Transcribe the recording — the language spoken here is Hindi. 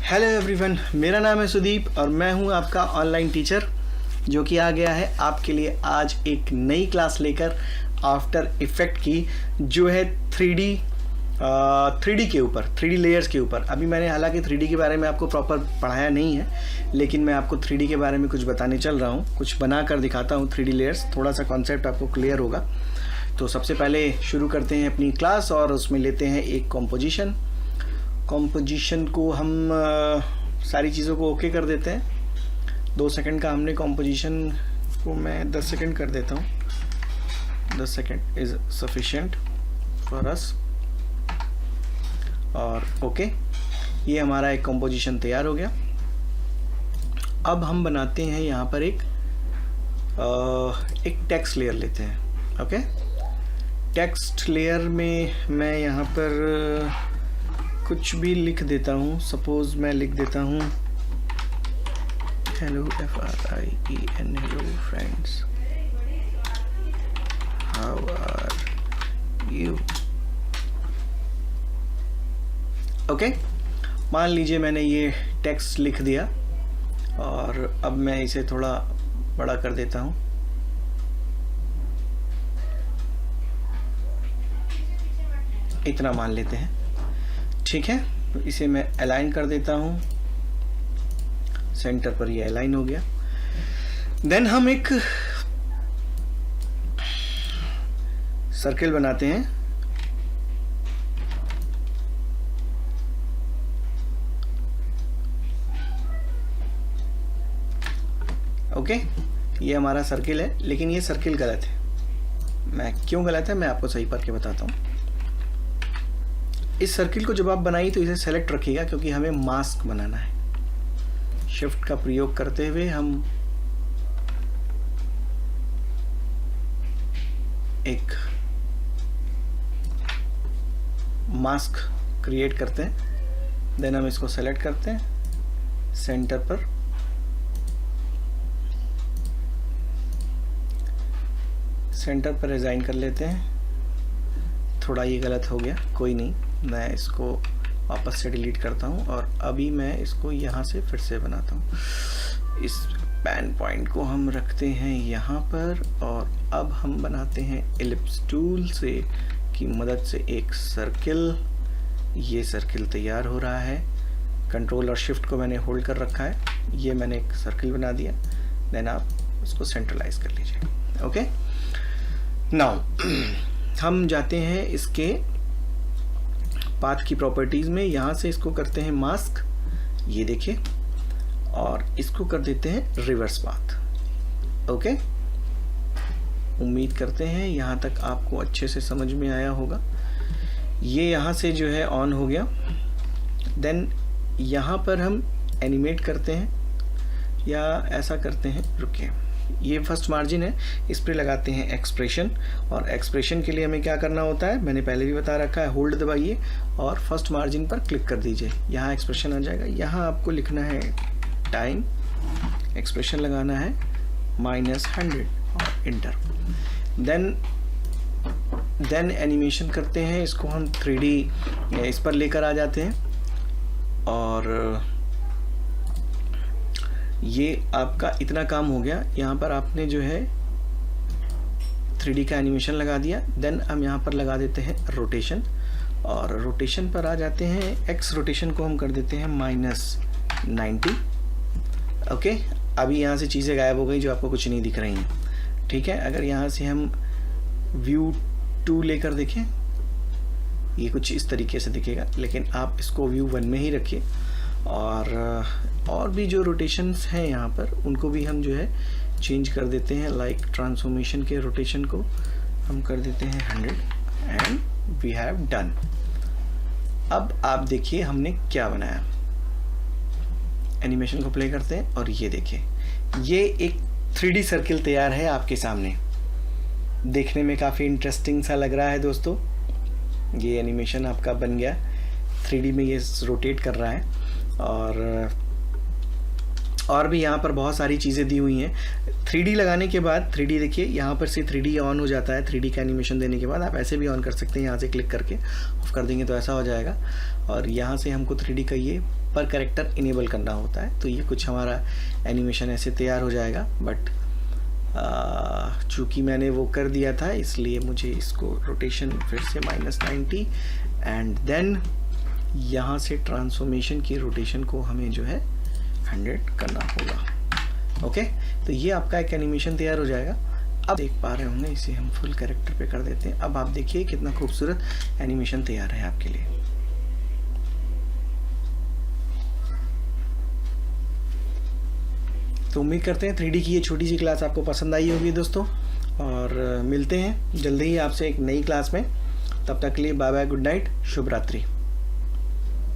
हेलो एवरीवन, मेरा नाम है सुदीप और मैं हूं आपका ऑनलाइन टीचर जो कि आ गया है आपके लिए आज एक नई क्लास लेकर आफ्टर इफेक्ट की, जो है 3D के ऊपर, 3D लेयर्स के ऊपर। अभी मैंने हालांकि 3D के बारे में आपको प्रॉपर पढ़ाया नहीं है, लेकिन मैं आपको 3D के बारे में कुछ बताने चल रहा हूँ, कुछ बना कर दिखाता हूँ 3D लेयर्स। थोड़ा सा कॉन्सेप्ट आपको क्लियर होगा। तो सबसे पहले शुरू करते हैं अपनी क्लास और उसमें लेते हैं एक कॉम्पोजिशन को हम सारी चीज़ों को ओके कर देते हैं। 2 सेकंड का हमने कॉम्पोजिशन को मैं 10 सेकंड कर देता हूँ। 10 second is sufficient for us. और ओके, ये हमारा एक कॉम्पोजिशन तैयार हो गया। अब हम बनाते हैं यहाँ पर एक टेक्स्ट लेयर लेते हैं। ओके, टेक्स्ट लेयर में मैं यहाँ पर कुछ भी लिख देता हूँ। सपोज मैं लिख देता हूँ hello FRIEN, hello friends, how are you. Okay, मान लीजिए मैंने ये टेक्स्ट लिख दिया और अब मैं इसे थोड़ा बड़ा कर देता हूँ। इतना मान लेते हैं, ठीक है। तो इसे मैं अलाइन कर देता हूँ, सेंटर पर ये अलाइन हो गया। देन हम एक सर्किल बनाते हैं। ओके, ये हमारा सर्किल है, लेकिन ये सर्किल गलत है। क्यों गलत है मैं आपको सही करके बताता हूँ। इस सर्किल को जब आप बनाइए तो इसे सेलेक्ट रखिएगा, क्योंकि हमें मास्क बनाना है। शिफ्ट का प्रयोग करते हुए हम एक मास्क क्रिएट करते हैं। देन हम इसको सेलेक्ट करते हैं, सेंटर पर असाइन कर लेते हैं। थोड़ा ये गलत हो गया, कोई नहीं, मैं इसको वापस से डिलीट करता हूँ और अभी मैं इसको यहाँ से फिर से बनाता हूँ। इस पेन पॉइंट को हम रखते हैं यहाँ पर और अब हम बनाते हैं एलिप्स टूल से की मदद से एक सर्किल। ये सर्किल तैयार हो रहा है। कंट्रोल और शिफ्ट को मैंने होल्ड कर रखा है। ये मैंने एक सर्किल बना दिया। देन आप इसको सेंट्रलाइज कर लीजिए। ओके, नाउ हम जाते हैं इसके पाथ की प्रॉपर्टीज में। यहाँ से इसको करते हैं मास्क, ये देखिए, और इसको कर देते हैं रिवर्स पाथ। ओके, उम्मीद करते हैं यहाँ तक आपको अच्छे से समझ में आया होगा। ये यहाँ से जो है ऑन हो गया। देन यहाँ पर हम एनिमेट करते हैं या ऐसा करते हैं, रुकिए, ये फर्स्ट मार्जिन है, इस पर लगाते हैं एक्सप्रेशन। और एक्सप्रेशन के लिए हमें क्या करना होता है मैंने पहले भी बता रखा है। होल्ड दबाइए और फर्स्ट मार्जिन पर क्लिक कर दीजिए, यहाँ एक्सप्रेशन आ जाएगा। यहाँ आपको लिखना है टाइम, एक्सप्रेशन लगाना है -100 और इंटर। देन एनिमेशन करते हैं। इसको हम 3D इस पर लेकर आ जाते हैं और ये आपका इतना काम हो गया। यहाँ पर आपने जो है 3D का एनिमेशन लगा दिया। देन हम यहाँ पर लगा देते हैं रोटेशन और रोटेशन पर आ जाते हैं। एक्स रोटेशन को हम कर देते हैं -90। ओके, अभी यहाँ से चीज़ें गायब हो गई जो आपको कुछ नहीं दिख रही हैं, ठीक है। अगर यहाँ से हम व्यू 2 लेकर देखें, ये कुछ इस तरीके से दिखेगा, लेकिन आप इसको व्यू 1 में ही रखिए। और भी जो रोटेशंस हैं यहाँ पर उनको भी हम जो है चेंज कर देते हैं। लाइक ट्रांसफॉर्मेशन के रोटेशन को हम कर देते हैं 100 एंड वी हैव डन। अब आप देखिए हमने क्या बनाया। एनिमेशन को प्ले करते हैं और ये देखिए, ये एक 3D सर्किल तैयार है आपके सामने। देखने में काफ़ी इंटरेस्टिंग सा लग रहा है दोस्तों। ये एनिमेशन आपका बन गया, 3D में ये रोटेट कर रहा है। और और भी यहाँ पर बहुत सारी चीज़ें दी हुई हैं। 3D लगाने के बाद 3D देखिए यहाँ पर से 3D ऑन हो जाता है। 3D का एनिमेशन देने के बाद आप ऐसे भी ऑन कर सकते हैं, यहाँ से क्लिक करके ऑफ कर देंगे तो ऐसा हो जाएगा। और यहाँ से हमको 3D का ये पर कैरेक्टर इनेबल करना होता है, तो ये कुछ हमारा एनिमेशन ऐसे तैयार हो जाएगा। बट चूँकि मैंने वो कर दिया था इसलिए मुझे इसको रोटेशन फिर से -90 एंड देन यहाँ से ट्रांसफॉर्मेशन की रोटेशन को हमें जो है 100 करना होगा। ओके, तो ये आपका एक एनिमेशन तैयार हो जाएगा। अब देख पा रहे होंगे, इसे हम फुल कैरेक्टर पे कर देते हैं। अब आप देखिए कितना खूबसूरत एनिमेशन तैयार है आपके लिए। तो उम्मीद करते हैं 3D की ये छोटी सी क्लास आपको पसंद आई होगी दोस्तों, और मिलते हैं जल्दी ही आपसे एक नई क्लास में। तब तक के लिए बाय बाय, गुड नाइट, शुभ रात्रि।